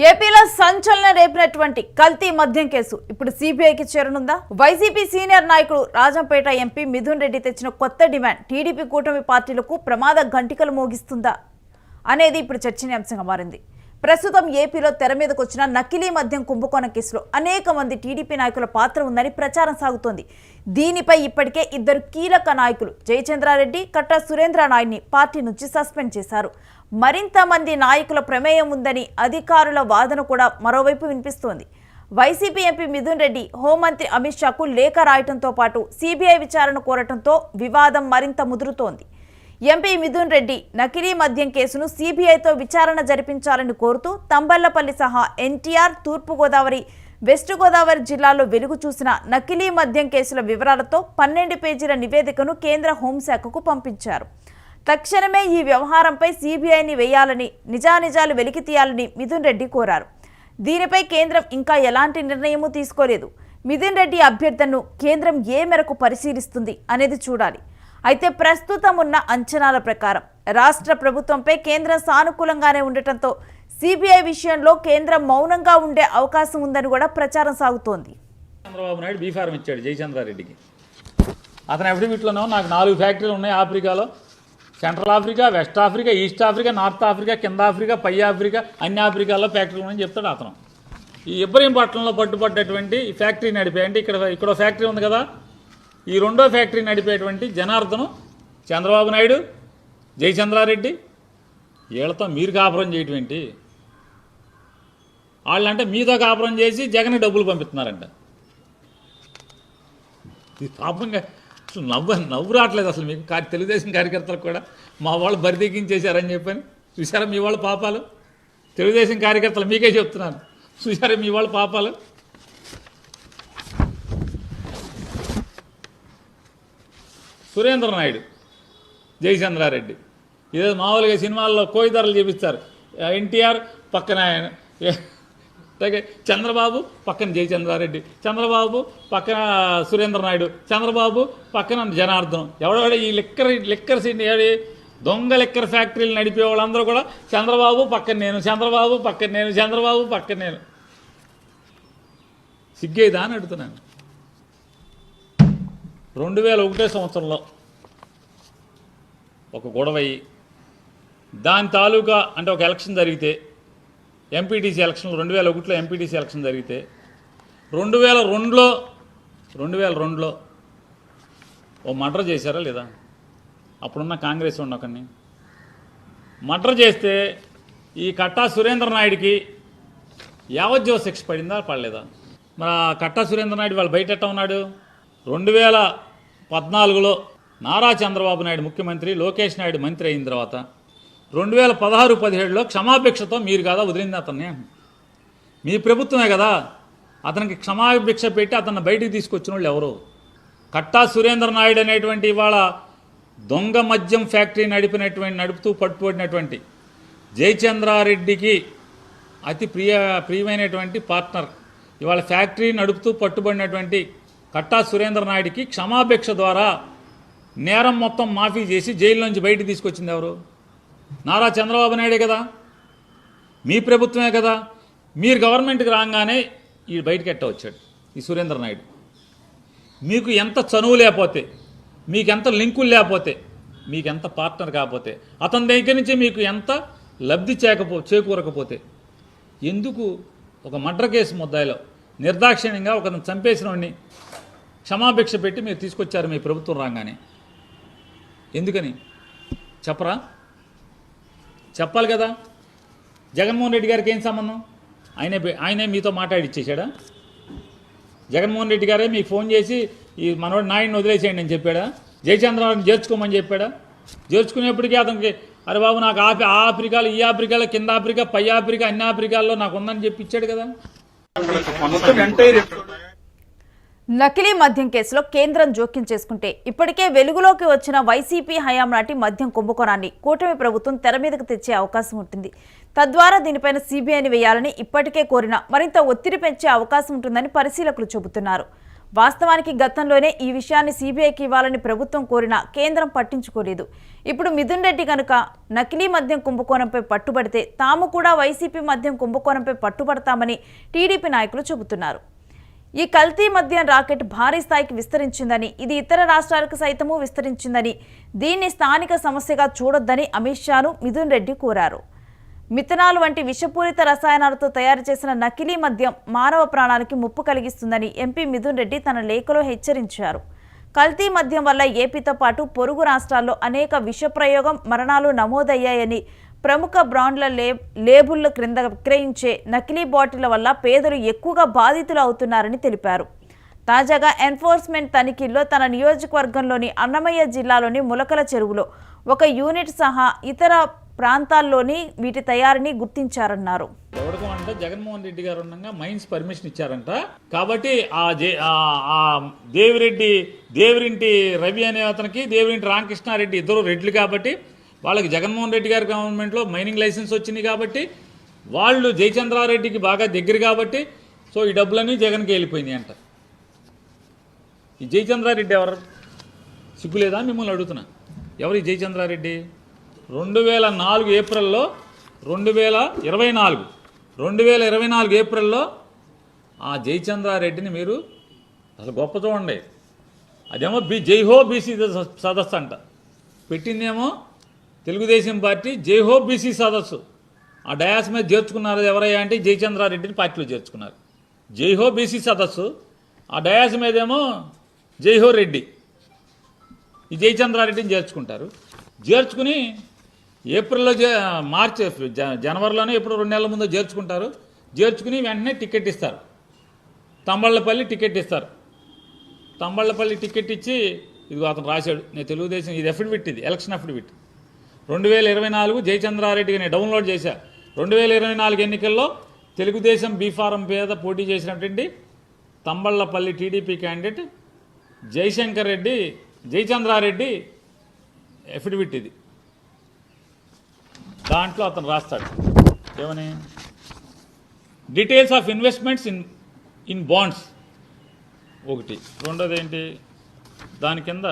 ఏపీలో సంచలనం రేపినటువంటి కల్తీ మద్యం కేసు ఇప్పుడు సిబిఐకి చేరనుందా? వైసీపీ సీనియర్ నాయకుడు రాజంపేట ఎంపీ మిథున్ రెడ్డి తెచ్చిన కొత్త డిమాండ్ టీడీపీ కూటమి పార్టీలకు ప్రమాద గంటికలు మోగిస్తుందా అనేది ఇప్పుడు చర్చనీయాంశంగా మారింది. ప్రస్తుతం ఏపీలో తెర మీదకు వచ్చిన నకిలీ మద్యం కుంభకోణం కేసులో అనేక మంది టీడీపీ నాయకుల పాత్ర ఉందని ప్రచారం సాగుతోంది. దీనిపై ఇప్పటికే ఇద్దరు కీలక నాయకులు జయచంద్రారెడ్డి, కట్టా సురేంద్ర నాయుడిని పార్టీ నుంచి సస్పెండ్ చేశారు. మరింత మంది నాయకుల ప్రమేయం ఉందని అధికారుల వాదన కూడా మరోవైపు వినిపిస్తోంది. వైసీపీ ఎంపీ మిథున్ రెడ్డి హోంమంత్రి అమిత్ షాకు లేఖ రాయటంతో పాటు సిబిఐ విచారణ కోరటంతో వివాదం మరింత ముదురుతోంది. ఎంపీ మిథున్ రెడ్డి నకిలీ మద్యం కేసును సిబిఐతో విచారణ జరిపించాలని కోరుతూ తంబళ్లపల్లి సహా ఎన్టీఆర్, తూర్పుగోదావరి, వెస్ట్ గోదావరి జిల్లాలో వెలుగు చూసిన నకిలీ మద్యం కేసుల వివరాలతో 12 పేజీల నివేదికను కేంద్ర హోంశాఖకు పంపించారు. తక్షణమే ఈ వ్యవహారంపై సిబిఐని వేయాలని, నిజానిజాలు వెలికి తీయాలని మిథున్ రెడ్డి కోరారు. దీనిపై కేంద్రం ఇంకా ఎలాంటి నిర్ణయమూ తీసుకోలేదు. మిథున్ రెడ్డి అభ్యర్థనను కేంద్రం ఏ మేరకు పరిశీలిస్తుంది అనేది చూడాలి. అయితే ప్రస్తుతం ఉన్న అంచనాల ప్రకారం రాష్ట్ర ప్రభుత్వంపై కేంద్రం సానుకూలంగానే ఉండటంతో సిబిఐ విషయంలో కేంద్రం మౌనంగా ఉండే అవకాశం ఉందని కూడా ప్రచారం సాగుతోంది. చంద్రబాబు నాయుడు బీఫారం ఇచ్చాడు జయచంద్రారెడ్డికి. అతని అఫిడవిట్లోనో నాకు 4 ఫ్యాక్టరీలు ఉన్నాయి ఆఫ్రికాలో, central Africa, west Africa, east Africa, north Africa, కింద ఆఫ్రికా, పై ఆఫ్రికా, అన్ని ఆఫ్రికాలో ఫ్యాక్టరీలు ఉన్నాయని చెప్తాడు అతను. ఈ ఇబ్రహీంపట్నంలో పట్టుబడ్డటువంటి ఈ ఫ్యాక్టరీ నడిపే, అంటే ఇక్కడ ఫ్యాక్టరీ ఉంది కదా, ఈ రెండో ఫ్యాక్టరీ నడిపేటువంటి జనార్దను, చంద్రబాబు నాయుడు, జయచంద్రారెడ్డి, వీళ్ళతో మీరు కాపురం చేయటమేంటి? వాళ్ళంటే మీతో కాపురం చేసి జగన్కి డబ్బులు పంపిస్తున్నారంట. ఇది పాపంగా అసలు నవ్వు రావట్లేదు అసలు మీకు. తెలుగుదేశం కార్యకర్తలకు కూడా మా వాళ్ళు బరిదెక్కించేశారని చెప్పని చూసారా మీ వాళ్ళ పాపాలు. తెలుగుదేశం కార్యకర్తలు మీకే చెప్తున్నాను, చూసారా మీ వాళ్ళ పాపాలు. సురేంద్ర నాయుడు, జయచంద్రారెడ్డి ఇదే మామూలుగా సినిమాల్లో కోయిదారులు చూపిస్తారు. ఎన్టీఆర్ పక్కన ఆయన, చంద్రబాబు పక్కన జయచంద్రారెడ్డి, చంద్రబాబు పక్కన సురేంద్ర నాయుడు, చంద్రబాబు పక్కన జనార్దనం. ఎవడెవడ ఈ లిక్కర్ దొంగ లిక్కర్ ఫ్యాక్టరీలు నడిపే వాళ్ళందరూ కూడా చంద్రబాబు పక్కన నేను, చంద్రబాబు పక్కన నేను, చంద్రబాబు పక్కన నేను. సిగ్గేదా అని అడుగుతున్నాను. 2001 సంవత్సరంలో ఒక గొడవయ్యి దాని తాలూకా అంటే ఒక ఎలక్షన్ జరిగితే, ఎంపీటీసీ ఎలక్షన్లు 2001లో ఎంపీటీసీ ఎలక్షన్ జరిగితే 2002లో ఓ మర్డర్ చేశారా లేదా? అప్పుడున్న కాంగ్రెస్ ఒకరిని మర్డర్ చేస్తే ఈ కట్టా సురేంద్ర నాయుడికి యావజ్జీవ శిక్ష పడిందా పడలేదా? మరి కట్టా సురేంద్ర నాయుడు వాళ్ళు బయట ఎట్టా ఉన్నాడు? 2014లో నారా చంద్రబాబు నాయుడు ముఖ్యమంత్రి, లోకేష్ నాయుడు మంత్రి అయిన తర్వాత 2016-17లో క్షమాభిక్షతో మీరు కదా వదిలింది అతన్ని. మీ ప్రభుత్వమే కదా అతనికి క్షమాభిక్ష పెట్టి అతన్ని బయటికి తీసుకొచ్చిన వాళ్ళు ఎవరు? కట్టా సురేంద్ర నాయుడు అనేటువంటి ఇవాళ దొంగ మద్యం ఫ్యాక్టరీ నడుపుతూ పట్టుబడినటువంటి జయచంద్రారెడ్డికి అతి ప్రియమైనటువంటి పార్ట్నర్, ఇవాళ ఫ్యాక్టరీ నడుపుతూ పట్టుబడినటువంటి కట్టా సురేంద్ర నాయుడికి క్షమాభిక్ష ద్వారా నేరం మొత్తం మాఫీ చేసి జైలు నుంచి బయటికి తీసుకొచ్చింది ఎవరు? నారా చంద్రబాబు నాయుడే కదా, మీ ప్రభుత్వమే కదా. మీరు గవర్నమెంట్కి రాగానే ఈ బయటకు ఎట్ట వచ్చాడు ఈ సురేంద్ర నాయుడు. మీకు ఎంత చనువు లేకపోతే, మీకెంత లింకులు లేకపోతే, మీకెంత పార్ట్నర్ కాకపోతే, అతని దగ్గర నుంచి మీకు ఎంత లబ్ధి చేకూరకపోతే ఎందుకు ఒక మర్డర్ కేసు ముద్దాయిలో నిర్దాక్షిణ్యంగా ఒకరిని చంపేసిన వాడిని క్షమాభిక్ష పెట్టి మీరు తీసుకొచ్చారు మీ ప్రభుత్వం రాగానే? ఎందుకని చెప్పరా? చెప్పాలి కదా. జగన్మోహన్ రెడ్డి గారికి ఏం సంబంధం? ఆయనే మీతో మాట్లాడిచ్చేసాడా? జగన్మోహన్ రెడ్డి గారే మీకు ఫోన్ చేసి ఈ మనవాడు నాయుడిని వదిలేసేయండి అని చెప్పాడా? జయచంద్రారెడ్డిని చేర్చుకోమని చెప్పాడా? చేర్చుకునేప్పటికీ అతనికి అరే బాబు నాకు ఆఫ్రికాలో, ఈ ఆఫ్రికాలో, కింద ఆఫ్రికా, పై ఆఫ్రికా, అన్ని ఆఫ్రికాల్లో నాకు ఉందని చెప్పి ఇచ్చాడు కదా. నకిలీ మద్యం కేసులో కేంద్రం జోక్యం చేసుకుంటే ఇప్పటికే వెలుగులోకి వచ్చిన వైసీపీ హయాం నాటి మద్యం కుంభకోణాన్ని కూటమి ప్రభుత్వం తెర మీదకు తెచ్చే అవకాశం ఉంటుంది. తద్వారా దీనిపైన సిబిఐని వేయాలని ఇప్పటికే కోరిన మరింత ఒత్తిడి పెంచే అవకాశం ఉంటుందని పరిశీలకులు చెబుతున్నారు. వాస్తవానికి గతంలోనే ఈ విషయాన్ని సీబీఐకి ఇవ్వాలని ప్రభుత్వం కోరినా కేంద్రం పట్టించుకోలేదు. ఇప్పుడు మిథున్ రెడ్డి కనుక నకిలీ మద్యం కుంభకోణంపై పట్టుబడితే తాము కూడా వైసీపీ మద్యం కుంభకోణంపై పట్టుబడతామని టీడీపీ నాయకులు చెబుతున్నారు. ఈ కల్తీ మద్యం రాకెట్ భారీ స్థాయికి విస్తరించిందని, ఇది ఇతర రాష్ట్రాలకు సైతము విస్తరించిందని, దీన్ని స్థానిక సమస్యగా చూడొద్దని అమిత్ షాను మిథున్ రెడ్డి కోరారు. మిథనాల్ వంటి విషపూరిత రసాయనాలతో తయారు చేసిన నకిలీ మద్యం మానవ ప్రాణానికి ముప్పు కలిగిస్తుందని ఎంపీ మిథున్ రెడ్డి తన లేఖలో హెచ్చరించారు. కల్తీ మద్యం వల్ల ఏపీతో పాటు పొరుగు రాష్ట్రాల్లో అనేక విషప్రయోగం మరణాలు నమోదయ్యాయని, ప్రముఖ బ్రాండ్ల లేబుళ్ల క్రింద విక్రయించే నకిలీ బాటిళ్ల వల్ల పేదలు ఎక్కువగా బాధితులు అవుతున్నారని తెలిపారు. తాజాగా ఎన్ఫోర్స్మెంట్ తనిఖీల్లో తన నియోజకవర్గంలోని అన్నమయ్య జిల్లాలోని ములకల చెరువులో ఒక యూనిట్ సహా ఇతర ప్రాంతాల్లోని వీటి తయారీని గుర్తించారన్నారు. ఎవరికో అంటే జగన్మోహన్ రెడ్డి గారు ఉండగా మైన్స్ పర్మిషన్ ఇచ్చారంట. కాబట్టి ఆ దేవిరింటి రవి అనే అతనికి దేవిరింటి రామకృష్ణారెడ్డి ఇద్దరు రెడ్లు కాబట్టి వాళ్ళకి జగన్మోహన్ రెడ్డి గారి గవర్నమెంట్లో మైనింగ్ లైసెన్స్ వచ్చింది కాబట్టి వాళ్ళు జయచంద్రారెడ్డికి బాగా దగ్గర కాబట్టి సో ఈ డబ్బులన్నీ జగన్కి వెళ్ళిపోయినాయి అంట. ఈ జయచంద్రారెడ్డి ఎవరు? సిగ్గులేదా మిమ్మల్ని అడుగుతున్నా. ఎవరు ఈ జయచంద్రారెడ్డి? 2004 ఏప్రిల్లో 2024 ఏప్రిల్లో ఆ జయచంద్రారెడ్డిని మీరు అసలు గొప్ప చూడండి. అదేమో జైహో బీసీ సదస్సు అంట. పెట్టిందేమో తెలుగుదేశం పార్టీ జైహో బీసీ సదస్సు. ఆ డయాస్ మీద చేర్చుకున్నారు ఎవరయ్యా అంటే జయచంద్రారెడ్డిని పార్టీలో చేర్చుకున్నారు. జైహో బీసీ సదస్సు, ఆ డయాస్ మీదేమో జైహో రెడ్డి. ఈ జయచంద్రారెడ్డిని చేర్చుకుని ఏప్రిల్లో జనవరిలోనే ఎప్పుడు 2 నెలల ముందు చేర్చుకుని వెంటనే టికెట్ ఇస్తారు. తంబళ్ళపల్లి టికెట్ ఇస్తారు. తంబళ్ళపల్లి టికెట్ ఇచ్చి ఇదిగో అతను రాశాడు, నేను తెలుగుదేశం, ఇది అఫిడవిట్, ఇది ఎలక్షన్ అఫిడవిట్. 2024 జయచంద్రారెడ్డికి నేను డౌన్లోడ్ చేశా. 2024 ఎన్నికల్లో తెలుగుదేశం బీఫారం పేద పోటీ చేసినటువంటి Thamballapalle TDP candidate Jayachandra Reddy affidavit ఇది. దాంట్లో అతను రాస్తాడు ఏమని, details of investments in bonds ఒకటి. రెండోది ఏంటి, దాని కింద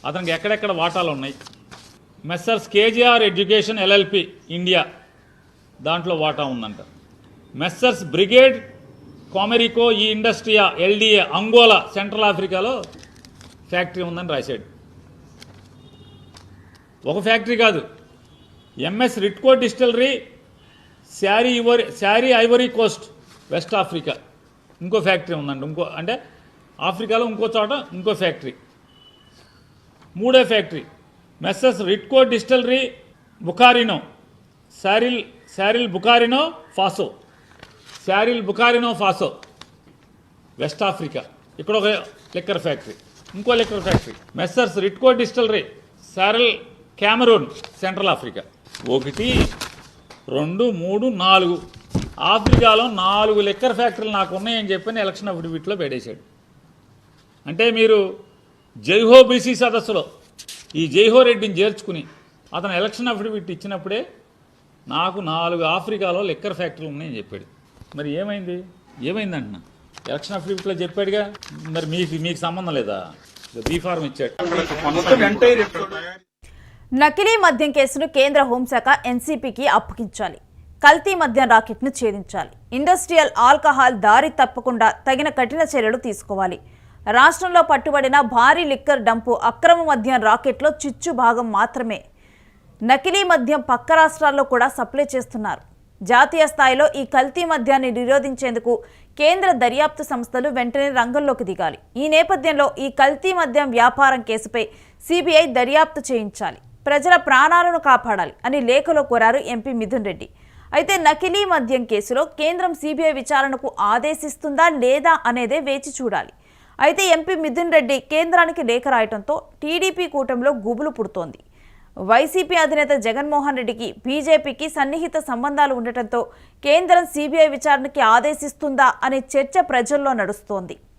అతనికి ఎక్కడెక్కడ వాటాలు ఉన్నాయి. Messrs KGR education LLP India దాంట్లో వాటా ఉందంట. మెస్సర్స్ బ్రిగేడ్ కామెరికో ఈ ఇండస్ట్రియా ఎల్డిఏ అంగోలా సెంట్రల్ ఆఫ్రికాలో ఫ్యాక్టరీ ఉందని రాశాడు. ఒక ఫ్యాక్టరీ కాదు, ఎంఎస్ రిట్కో డిస్టిలరీ శారీ ఐవరీ కోస్ట్ వెస్ట్ ఆఫ్రికా ఇంకో ఫ్యాక్టరీ ఉందండి. అంటే ఆఫ్రికాలో ఇంకో చోట ఇంకో ఫ్యాక్టరీ. మూడో factory Messrs Ritco distillery Burkina శారిల్ బుకారినో ఫాసో వెస్ట్ ఆఫ్రికా. ఇక్కడ ఒక లిక్కర్ ఫ్యాక్టరీ, ఇంకో liquor factory Messrs Ritco distillery శారిల్ క్యామరూన్ సెంట్రల్ ఆఫ్రికా. 1, 2, 3, 4 ఆఫ్రికాలో 4 లిక్కర్ ఫ్యాక్టరీలు నాకు ఉన్నాయని చెప్పని ఎలక్షన్ అఫిడవిట్లో పెట్టేశాడు. అంటే మీరు జైహో బీసీ సదస్సులో ఈ జైహో రెడ్డిని చేర్చుకుని అతను ఎలక్షన్ అఫిడవిట్ ఇచ్చినప్పుడే నాకు 4 ఆఫ్రికాలో లిక్కర్ ఫ్యాక్టరీలు ఉన్నాయని చెప్పాడు. మరి ఏమైందంటున్నా? ఎలక్షన్ అఫిడవిట్లో చెప్పాడుగా, మరి మీకు సంబంధం లేదా? బీఫార్మ్ ఇచ్చాడు. నకిలీ మద్యం కేసును కేంద్ర హోంశాఖ ఎన్సీపీకి అప్పగించాలి. కల్తీ మద్యం రాకెట్ను ఛేదించాలి. ఇండస్ట్రియల్ ఆల్కహాల్ దారి తప్పకుండా తగిన కఠిన చర్యలు తీసుకోవాలి. రాష్ట్రంలో పట్టుబడిన భారీ లిక్కర్ డంపు అక్రమ మద్యం రాకెట్లో చిచ్చు భాగం మాత్రమే. నకిలీ మద్యం పక్క రాష్ట్రాల్లో కూడా సప్లై చేస్తున్నారు. జాతీయ స్థాయిలో ఈ కల్తీ మద్యాన్ని నిరోధించేందుకు కేంద్ర దర్యాప్తు సంస్థలు వెంటనే రంగంలోకి దిగాలి. ఈ నేపథ్యంలో ఈ కల్తీ మద్యం వ్యాపారం కేసుపై సీబీఐ దర్యాప్తు చేయించాలి, ప్రజల ప్రాణాలను కాపాడాలి అని లేఖలో కోరారు ఎంపీ మిథున్ రెడ్డి. అయితే నకిలీ మద్యం కేసులో కేంద్రం సీబీఐ విచారణకు ఆదేశిస్తుందా లేదా అనేదే వేచి చూడాలి. అయితే ఎంపీ మిథున్ రెడ్డి కేంద్రానికి లేఖ రాయడంతో టీడీపీ కూటమిలో గుబులు పుడుతోంది. వైసీపీ అధినేత జగన్మోహన్ రెడ్డికి బీజేపీకి సన్నిహిత సంబంధాలు ఉండటంతో కేంద్రం సీబీఐ విచారణకి ఆదేశిస్తుందా అనే చర్చ ప్రజల్లో నడుస్తోంది.